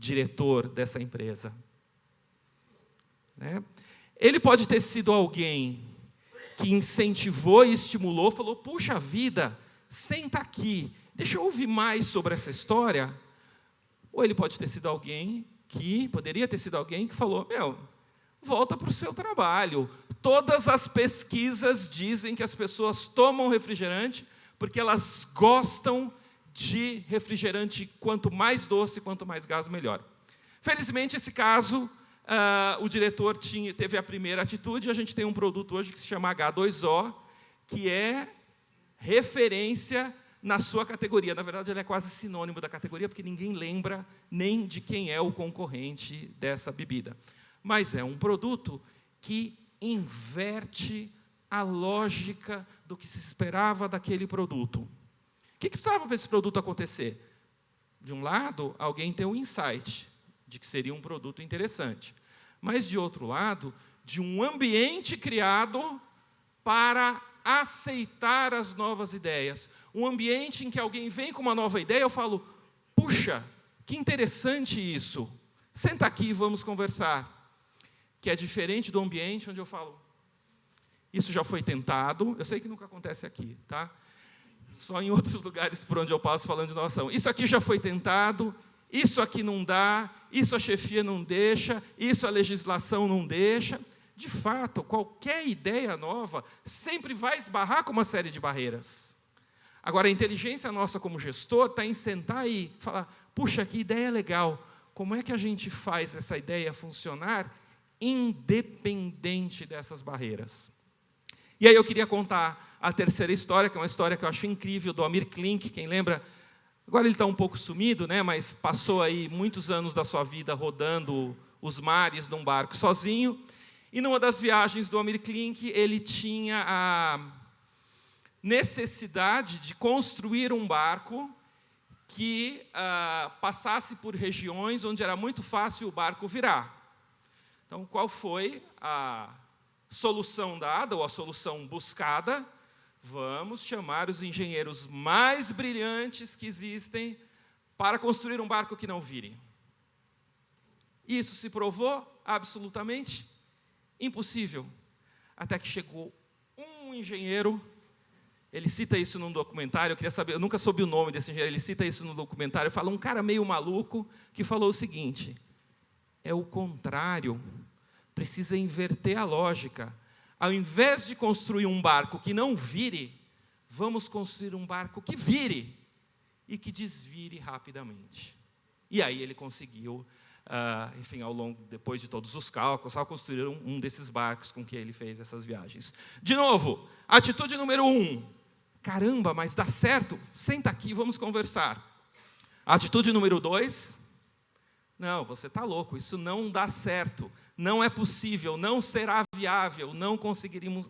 diretor dessa empresa. Né? Ele pode ter sido alguém que incentivou e estimulou, falou, puxa vida, senta aqui, deixa eu ouvir mais sobre essa história. Ou ele pode ter sido alguém poderia ter sido alguém que falou, volta para o seu trabalho. Todas as pesquisas dizem que as pessoas tomam refrigerante porque elas gostam de refrigerante, quanto mais doce, quanto mais gás, melhor. Felizmente, esse caso, o diretor teve a primeira atitude, e a gente tem um produto hoje que se chama H2O, que é referência na sua categoria. Na verdade, ele é quase sinônimo da categoria, porque ninguém lembra nem de quem é o concorrente dessa bebida. Mas é um produto que inverte a lógica do que se esperava daquele produto. O que precisava para esse produto acontecer? De um lado, alguém tem um insight de que seria um produto interessante. Mas, de outro lado, de um ambiente criado para aceitar as novas ideias. Um ambiente em que alguém vem com uma nova ideia, eu falo, puxa, que interessante isso. Senta aqui e vamos conversar. Que é diferente do ambiente onde eu falo, isso já foi tentado, eu sei que nunca acontece aqui, tá? Só em outros lugares por onde eu passo falando de inovação. Isso aqui já foi tentado, isso aqui não dá, isso a chefia não deixa, isso a legislação não deixa. De fato, qualquer ideia nova sempre vai esbarrar com uma série de barreiras. Agora, a inteligência nossa como gestor está em sentar e falar, puxa, que ideia legal, como é que a gente faz essa ideia funcionar independente dessas barreiras? E aí eu queria contar a terceira história, que é uma história que eu acho incrível, do Amir Klink, quem lembra? Agora ele está um pouco sumido, né, mas passou aí muitos anos da sua vida rodando os mares num barco sozinho, e numa das viagens do Amir Klink, ele tinha a necessidade de construir um barco que passasse por regiões onde era muito fácil o barco virar. Então, qual foi a solução dada, ou a solução buscada? Vamos chamar os engenheiros mais brilhantes que existem para construir um barco que não vire. Isso se provou absolutamente impossível. Até que chegou um engenheiro, ele cita isso num documentário, eu queria saber, eu nunca soube o nome desse engenheiro, ele cita isso no documentário, fala um cara meio maluco que falou o seguinte, é o contrário, precisa inverter a lógica. Ao invés de construir um barco que não vire, vamos construir um barco que vire e que desvire rapidamente. E aí ele conseguiu, enfim, depois de todos os cálculos, construir um desses barcos com que ele fez essas viagens. De novo, atitude número 1. Caramba, mas dá certo? Senta aqui, vamos conversar. Atitude número 2. Não, você está louco, isso não dá certo, não é possível, não será viável, não conseguiremos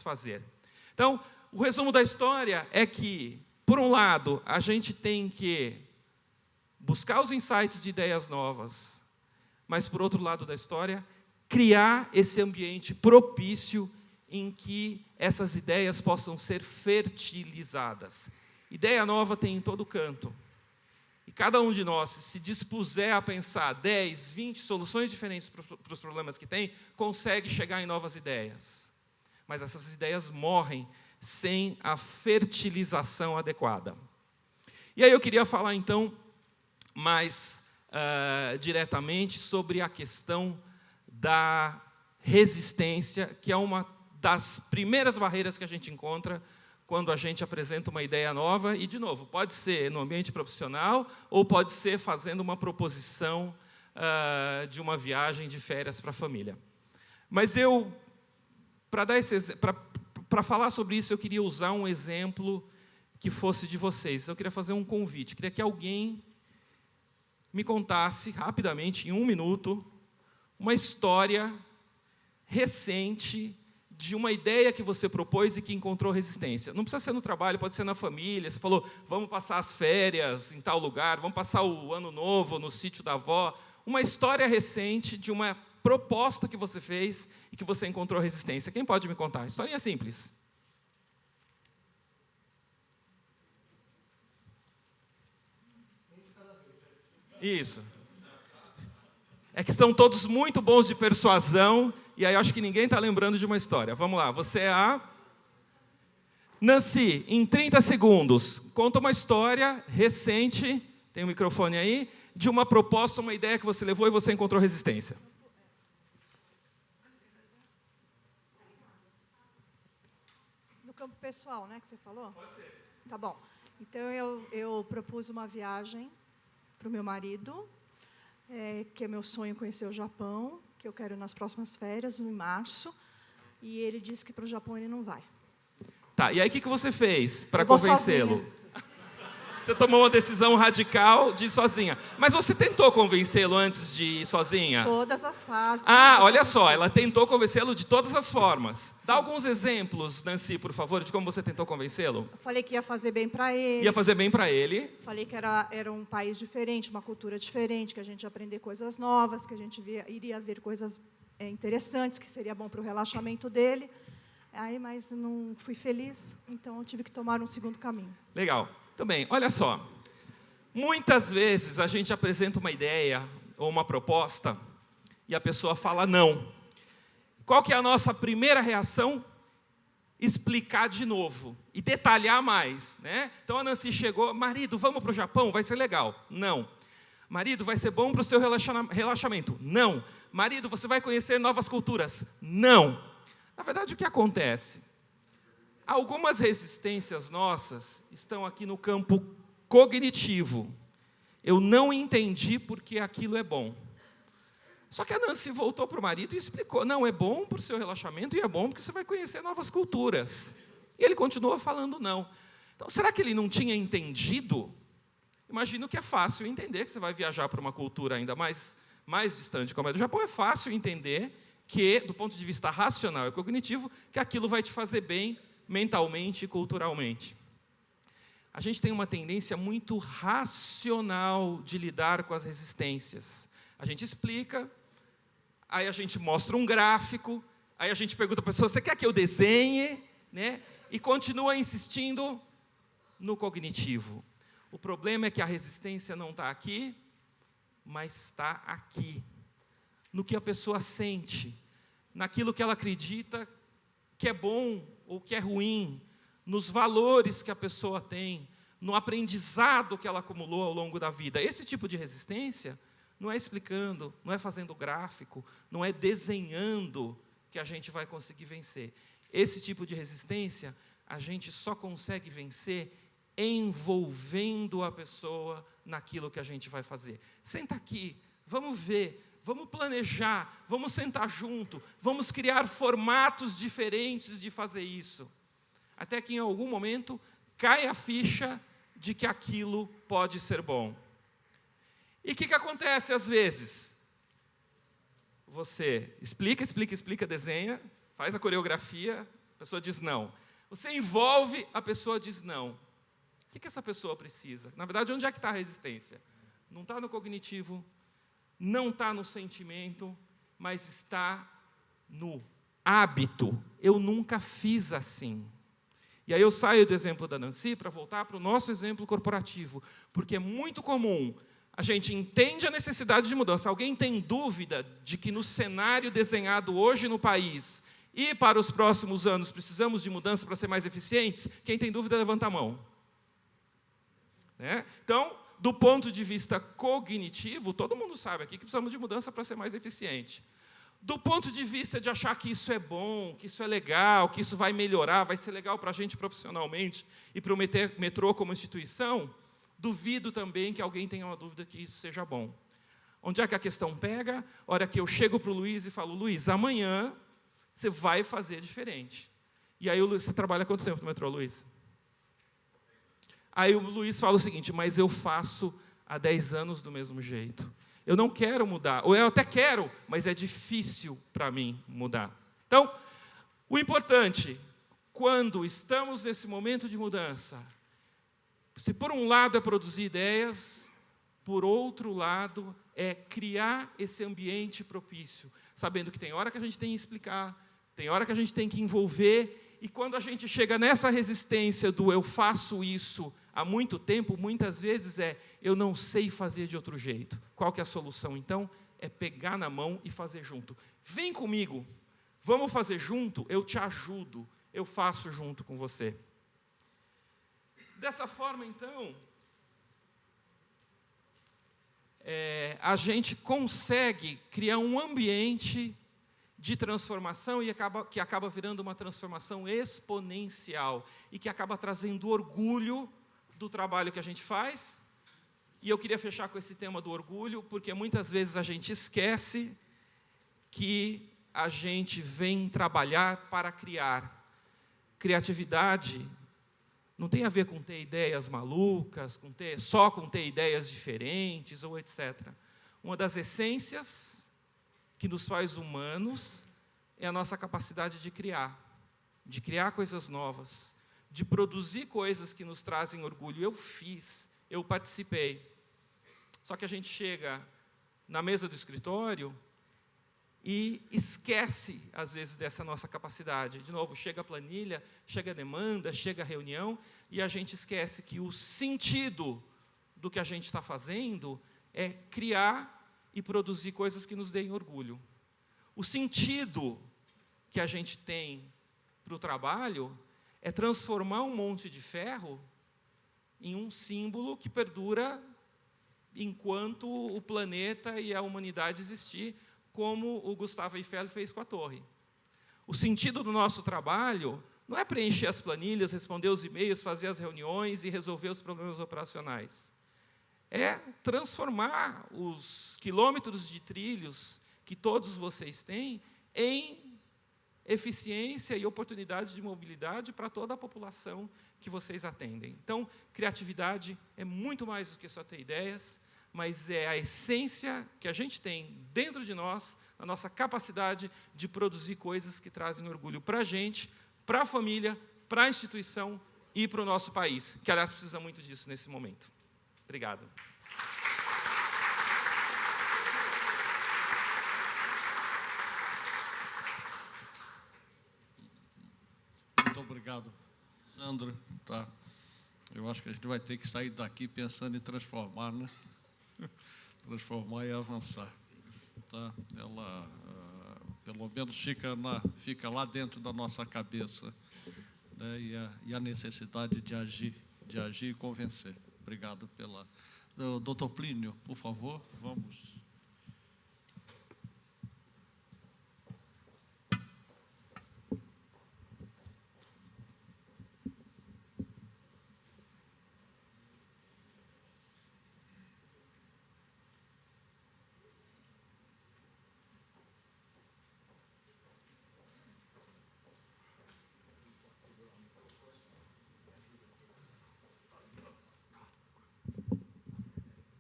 fazer. Então, o resumo da história é que, por um lado, a gente tem que buscar os insights de ideias novas, mas, por outro lado da história, criar esse ambiente propício em que essas ideias possam ser fertilizadas. Ideia nova tem em todo canto. E cada um de nós, se dispuser a pensar 10, 20 soluções diferentes para os problemas que tem, consegue chegar em novas ideias. Mas essas ideias morrem sem a fertilização adequada. E aí eu queria falar, então, mais diretamente sobre a questão da resistência, que é uma das primeiras barreiras que a gente encontra quando a gente apresenta uma ideia nova, e, de novo, pode ser no ambiente profissional, ou pode ser fazendo uma proposição de uma viagem de férias para a família. Mas para falar sobre isso, eu queria usar um exemplo que fosse de vocês. Eu queria fazer um convite, queria que alguém me contasse, rapidamente, em 1 minuto, uma história recente de uma ideia que você propôs e que encontrou resistência. Não precisa ser no trabalho, pode ser na família. Você falou, vamos passar as férias em tal lugar, vamos passar o ano novo no sítio da avó. Uma história recente de uma proposta que você fez e que você encontrou resistência. Quem pode me contar? Historinha simples. Isso. É que são todos muito bons de persuasão, e aí eu acho que ninguém está lembrando de uma história. Vamos lá, você é a... Nancy, em 30 segundos, conta uma história recente, tem um microfone aí, de uma proposta, uma ideia que você levou e você encontrou resistência. No campo pessoal, né, que você falou? Pode ser. Tá bom. Então, eu propus uma viagem para o meu marido, que é meu sonho conhecer o Japão, que eu quero nas próximas férias, em março, e ele disse que para o Japão ele não vai. Tá, e aí o que você fez para convencê-lo? Você tomou uma decisão radical de ir sozinha. Mas você tentou convencê-lo antes de ir sozinha? Todas as fases. Ah, olha só, ela tentou convencê-lo de todas as formas. Dá alguns exemplos, Nancy, por favor, de como você tentou convencê-lo. Eu falei que ia fazer bem para ele. Ia fazer bem para ele. Falei que era um país diferente, uma cultura diferente, que a gente ia aprender coisas novas, que a gente iria ver coisas interessantes, que seria bom para o relaxamento dele. Aí, mas não fui feliz, então eu tive que tomar um segundo caminho. Legal. Também, olha só. Muitas vezes a gente apresenta uma ideia ou uma proposta e a pessoa fala não. Qual que é a nossa primeira reação? Explicar de novo e detalhar mais, né? Então a Nancy chegou, marido, vamos para o Japão, vai ser legal. Não. Marido, vai ser bom para o seu relaxamento. Não. Marido, você vai conhecer novas culturas. Não. Na verdade, o que acontece? Algumas resistências nossas estão aqui no campo cognitivo. Eu não entendi porque aquilo é bom. Só que a Nancy voltou para o marido e explicou, não, é bom para o seu relaxamento e é bom porque você vai conhecer novas culturas. E ele continuou falando não. Então, será que ele não tinha entendido? Imagino que é fácil entender que você vai viajar para uma cultura ainda mais distante como é do Japão. É fácil entender que, do ponto de vista racional e cognitivo, que aquilo vai te fazer bem mentalmente e culturalmente. A gente tem uma tendência muito racional de lidar com as resistências. A gente explica, aí a gente mostra um gráfico, aí a gente pergunta à pessoa, você quer que eu desenhe? Né? E continua insistindo no cognitivo. O problema é que a resistência não está aqui, mas está aqui. No que a pessoa sente, naquilo que ela acredita que é bom ou que é ruim, nos valores que a pessoa tem, no aprendizado que ela acumulou ao longo da vida. Esse tipo de resistência não é explicando, não é fazendo gráfico, não é desenhando que a gente vai conseguir vencer. Esse tipo de resistência a gente só consegue vencer envolvendo a pessoa naquilo que a gente vai fazer. Senta aqui, vamos ver. Vamos planejar, vamos sentar junto, vamos criar formatos diferentes de fazer isso. Até que em algum momento cai a ficha de que aquilo pode ser bom. E o que acontece às vezes? Você explica, desenha, faz a coreografia, a pessoa diz não. Você envolve, a pessoa diz não. O que essa pessoa precisa? Na verdade, onde é que está a resistência? Não está no cognitivo, não está no sentimento, mas está no hábito. Eu nunca fiz assim. E aí eu saio do exemplo da Nancy para voltar para o nosso exemplo corporativo, porque é muito comum, a gente entende a necessidade de mudança. Alguém tem dúvida de que no cenário desenhado hoje no país e para os próximos anos precisamos de mudança para ser mais eficientes? Quem tem dúvida, levanta a mão. Né? Então, do ponto de vista cognitivo, todo mundo sabe aqui que precisamos de mudança para ser mais eficiente. Do ponto de vista de achar que isso é bom, que isso é legal, que isso vai melhorar, vai ser legal para a gente profissionalmente e para o metrô como instituição, duvido também que alguém tenha uma dúvida que isso seja bom. Onde é que a questão pega? A hora que eu chego para o Luiz e falo, Luiz, amanhã você vai fazer diferente. E aí você trabalha quanto tempo no metrô, Luiz? Aí o Luiz fala o seguinte, mas eu faço há 10 anos do mesmo jeito. Eu não quero mudar, ou eu até quero, mas é difícil para mim mudar. Então, o importante, quando estamos nesse momento de mudança, se por um lado é produzir ideias, por outro lado é criar esse ambiente propício, sabendo que tem hora que a gente tem que explicar, tem hora que a gente tem que envolver, E quando a gente chega nessa resistência do eu faço isso há muito tempo, muitas vezes eu não sei fazer de outro jeito. Qual que é a solução, então? É pegar na mão e fazer junto. Vem comigo, vamos fazer junto, eu te ajudo, eu faço junto com você. Dessa forma, então, a gente consegue criar um ambiente de transformação que acaba virando uma transformação exponencial e que acaba trazendo orgulho do trabalho que a gente faz. E eu queria fechar com esse tema do orgulho, porque muitas vezes a gente esquece que a gente vem trabalhar para criar. Criatividade não tem a ver com ter ideias malucas, só com ter ideias diferentes, ou etc. Uma das essências que nos faz humanos é a nossa capacidade de criar coisas novas, de produzir coisas que nos trazem orgulho. Eu fiz, eu participei. Só que a gente chega na mesa do escritório e esquece, às vezes, dessa nossa capacidade. De novo, chega a planilha, chega a demanda, chega a reunião, e a gente esquece que o sentido do que a gente está fazendo é criar e produzir coisas que nos deem orgulho. O sentido que a gente tem para o trabalho é transformar um monte de ferro em um símbolo que perdura enquanto o planeta e a humanidade existir, como o Gustavo Eiffel fez com a torre. O sentido do nosso trabalho não é preencher as planilhas, responder os e-mails, fazer as reuniões e resolver os problemas operacionais. É transformar os quilômetros de trilhos que todos vocês têm em eficiência e oportunidade de mobilidade para toda a população que vocês atendem. Então, criatividade é muito mais do que só ter ideias, mas é a essência que a gente tem dentro de nós, a nossa capacidade de produzir coisas que trazem orgulho para a gente, para a família, para a instituição e para o nosso país, que, aliás, precisa muito disso nesse momento. Obrigado. Muito obrigado, Sandro. Tá. Eu acho que a gente vai ter que sair daqui pensando em transformar, né? Transformar e avançar. Tá? Ela, pelo menos, fica lá dentro da nossa cabeça, né? E a necessidade de agir e convencer. Obrigado pela... Doutor Plínio, por favor, vamos.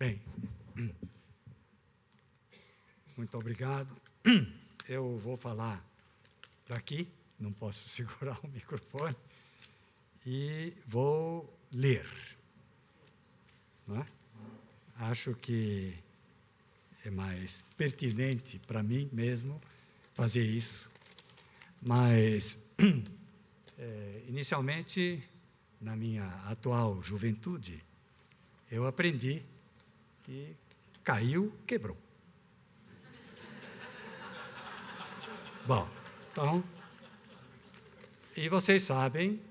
Bem, muito obrigado. Eu vou falar daqui, não posso segurar o microfone, e vou ler. Não é? Acho que é mais pertinente para mim mesmo fazer isso, mas, inicialmente, na minha atual juventude, eu aprendi que caiu, quebrou. Bom, então, e vocês sabem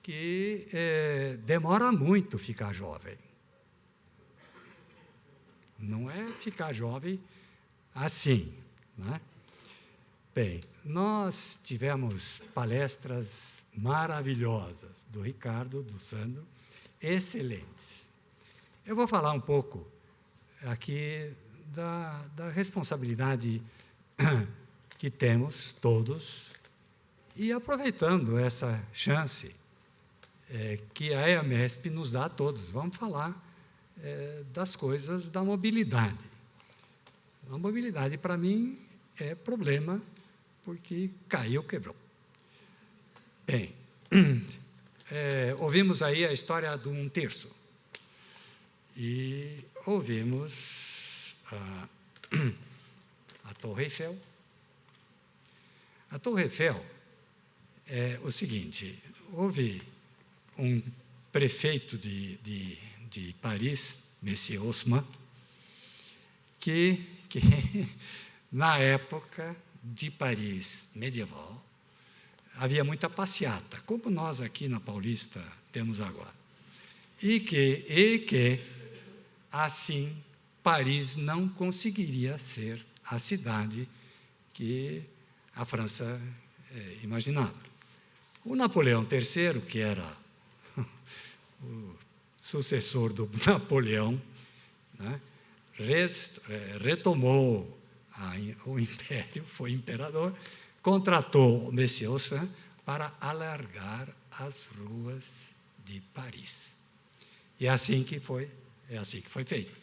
que demora muito ficar jovem. Não é ficar jovem assim, né? Bem, nós tivemos palestras maravilhosas do Ricardo, do Sandro, excelentes. Eu vou falar um pouco aqui da responsabilidade que temos todos e aproveitando essa chance que a EAMESP nos dá a todos. Vamos falar das coisas da mobilidade. A mobilidade, para mim, é problema porque caiu, quebrou. Bem, ouvimos aí a história de um terço. E ouvimos a Torre Eiffel. A Torre Eiffel é o seguinte: houve um prefeito de Paris, Monsieur Haussmann, que na época de Paris medieval havia muita passeata, como nós aqui na Paulista temos agora, e que assim Paris não conseguiria ser a cidade que a França imaginava. O Napoleão III, que era o sucessor do Napoleão, né, retomou o império, foi imperador, contratou o Monsieur Haussmann para alargar as ruas de Paris. E é assim que foi feito.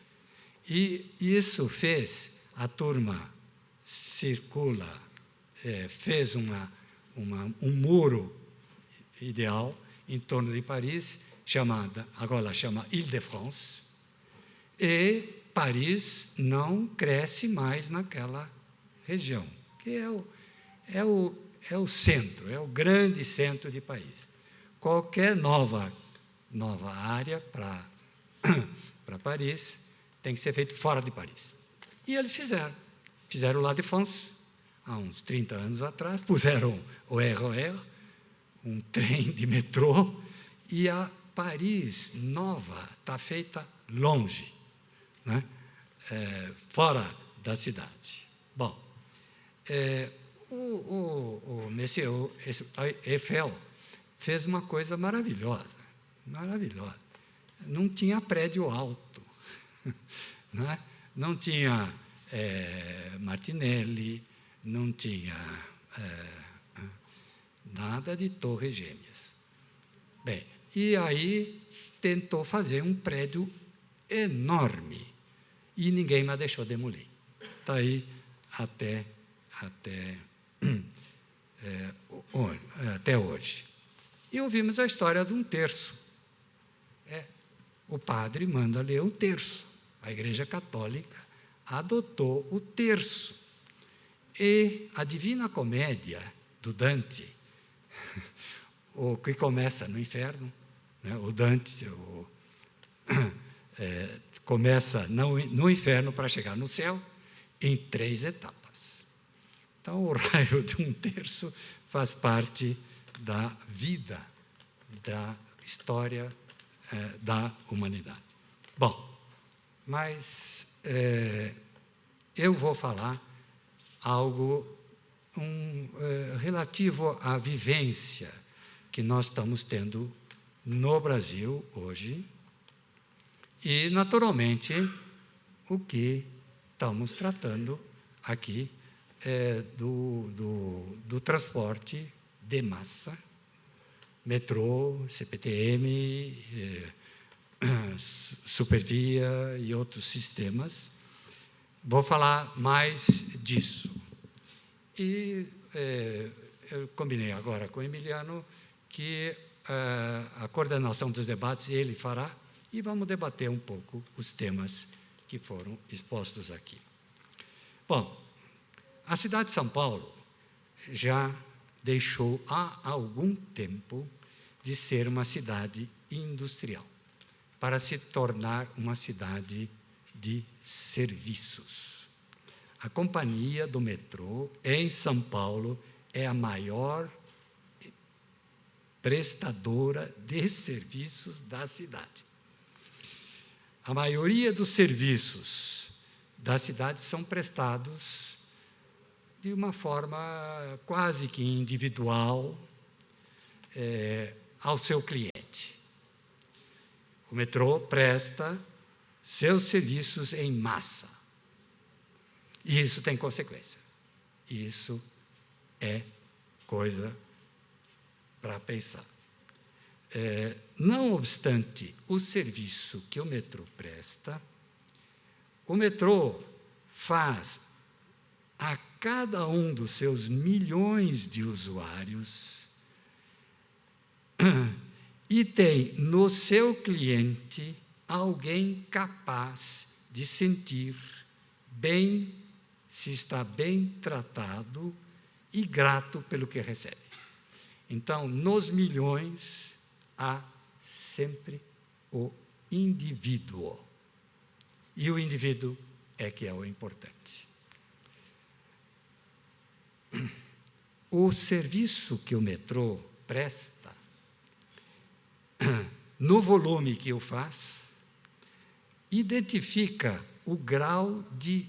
E isso fez a turma circula, fez um muro ideal em torno de Paris, agora chama Île-de-France, e Paris não cresce mais naquela região, que é o centro, é o grande centro de Paris. Qualquer nova área para Paris tem que ser feito fora de Paris. E eles fizeram lá de France, há uns 30 anos atrás, puseram o RER, um trem de metrô, e a Paris nova está feita longe, né? Fora da cidade. Bom, o Monsieur Eiffel fez uma coisa maravilhosa. Não tinha prédio alto, né? Não tinha Martinelli, não tinha nada de torres gêmeas. Bem, e aí tentou fazer um prédio enorme e ninguém mais deixou demolir. Está aí até hoje. E ouvimos a história de um terço. O padre manda ler um terço. A Igreja Católica adotou o terço. E a Divina Comédia do Dante, o que começa no inferno, né? O Dante começa no inferno para chegar no céu em 3 etapas. Então, o raio de um terço faz parte da vida, da história da humanidade. Bom, mas eu vou falar algo relativo à vivência que nós estamos tendo no Brasil hoje e, naturalmente, o que estamos tratando aqui do transporte de massa, metrô, CPTM, Supervia e outros sistemas. Vou falar mais disso. E eu combinei agora com o Emiliano que a coordenação dos debates ele fará e vamos debater um pouco os temas que foram expostos aqui. Bom, a cidade de São Paulo já deixou há algum tempo de ser uma cidade industrial para se tornar uma cidade de serviços. A companhia do metrô em São Paulo é a maior prestadora de serviços da cidade. A maioria dos serviços da cidade são prestados de uma forma quase que individual ao seu cliente. O metrô presta seus serviços em massa. E isso tem consequência. Isso é coisa para pensar. Não obstante o serviço que o metrô presta, o metrô faz a cada um dos seus milhões de usuários e tem no seu cliente alguém capaz de sentir bem, se está bem tratado e grato pelo que recebe. Então, nos milhões, há sempre o indivíduo. E o indivíduo é que é o importante. O serviço que o metrô presta, no volume que o faz, identifica o grau de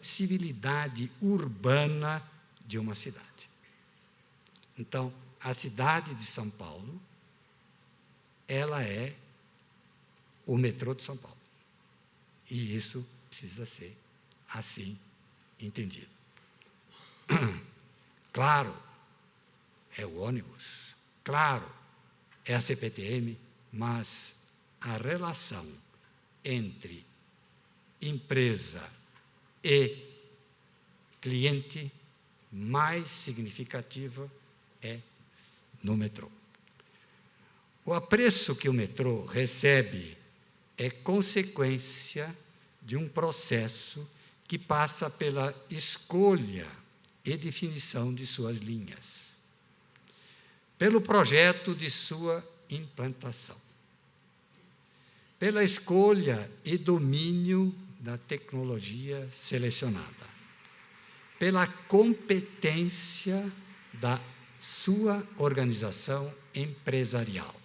civilidade urbana de uma cidade. Então, a cidade de São Paulo, ela é o metrô de São Paulo. E isso precisa ser assim entendido. Claro, é o ônibus, claro, é a CPTM, mas a relação entre empresa e cliente mais significativa é no metrô. O apreço que o metrô recebe é consequência de um processo que passa pela escolha e definição de suas linhas, pelo projeto de sua implantação, pela escolha e domínio da tecnologia selecionada, pela competência da sua organização empresarial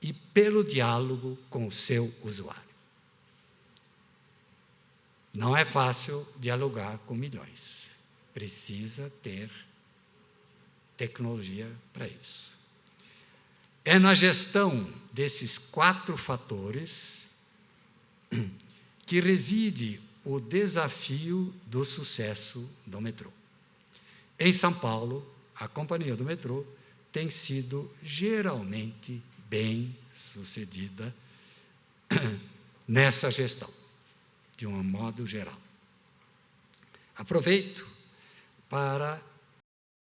e pelo diálogo com o seu usuário. Não é fácil dialogar com milhões. Precisa ter tecnologia para isso. É na gestão desses 4 fatores que reside o desafio do sucesso do metrô. Em São Paulo, a companhia do metrô tem sido geralmente bem sucedida nessa gestão, de um modo geral. Aproveito para